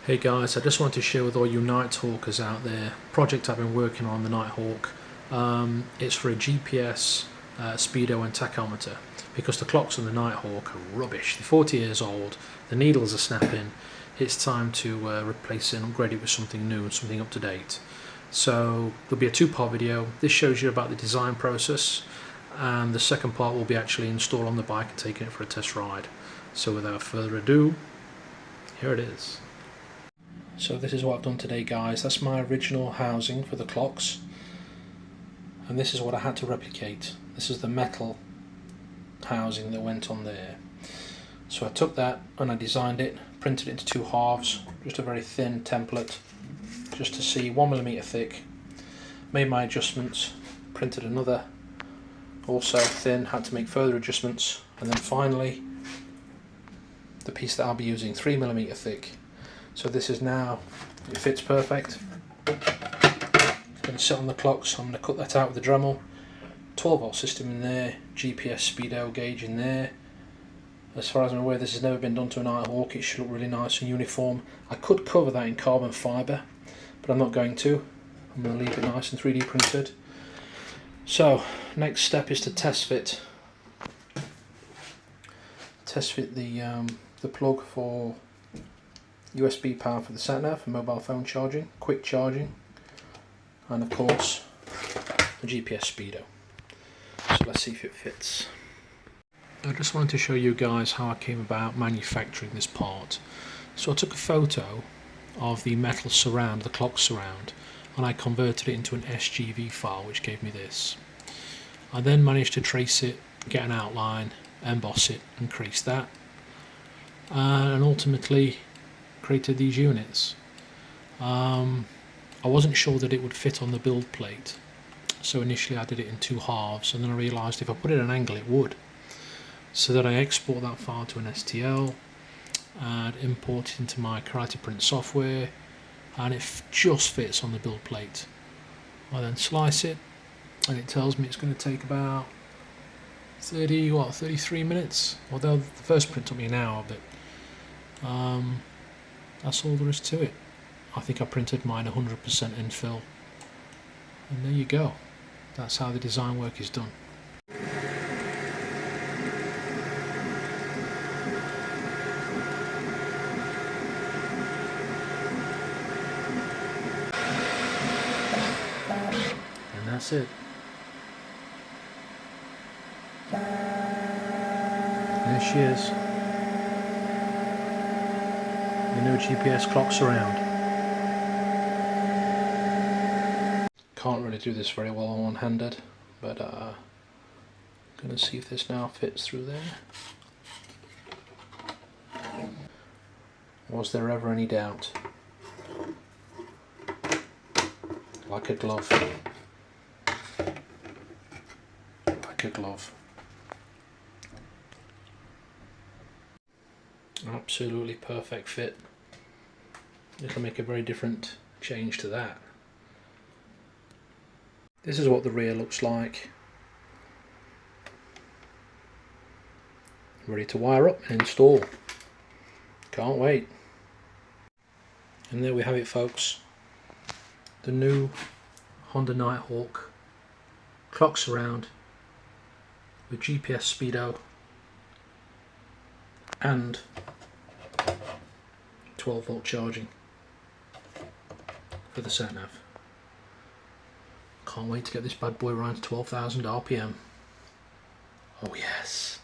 Hey guys, I just wanted to share with all you Nighthawkers out there, project I've been working on the Nighthawk. It's for a GPS Speedo and Tachometer, because the clocks on the Nighthawk are rubbish. They're 40 years old, the needles are snapping. It's time to replace it and upgrade it with something new and something up to date. So there'll be a two-part video. This shows you about the design process, and the second part will be actually installed on the bike and taking it for a test ride. So without further ado, here it is. So this is what I've done today, guys. That's my original housing for the clocks, and this is what I had to replicate. This is the metal housing that went on there. So I took that and I designed it, printed it into two halves, just a very thin template, just to see 1mm thick. Made my adjustments, printed another, also thin, had to make further adjustments, and then finally the piece that I'll be using, 3mm thick. So this is now, it fits perfect. It's going to sit on the clock, so I'm going to cut that out with the Dremel. 12-volt system in there, GPS Speedo gauge in there. As far as I'm aware, this has never been done to a Nighthawk. It should look really nice and uniform. I could cover that in carbon fibre, but I'm not going to. I'm going to leave it nice and 3D printed. So, next step is to test fit the plug for USB power for the satnav for mobile phone charging, quick charging, and of course the GPS Speedo. So let's see if it fits. I just wanted to show you guys how I came about manufacturing this part. So I took a photo of the metal surround, the clock surround, and I converted it into an SGV file, which gave me this. I then managed to trace it, get an outline, emboss it and crease that, and ultimately created these units. I wasn't sure that it would fit on the build plate, so initially I did it in two halves, and then I realised if I put it at an angle it would. So then I export that file to an STL and import it into my Karate Print software, and it just fits on the build plate. I then slice it, and it tells me it's going to take about 33 minutes, although the first print took me an hour, but that's all there is to it. I think I printed mine 100% infill, and there you go. That's how the design work is done. And that's it. There she is. The new GPS clock surround. Can't really do this very well one-handed, but gonna see if this now fits through there. Was there ever any doubt? Like a glove. Like a glove. Absolutely perfect fit. It'll make a very different change to that. This is what the rear looks like. Ready to wire up and install. Can't wait. And there we have it, folks. The new Honda Nighthawk clock surround with GPS Speedo and 12-volt charging for the satnav. Can't wait to get this bad boy around to 12,000 RPM. Oh yes.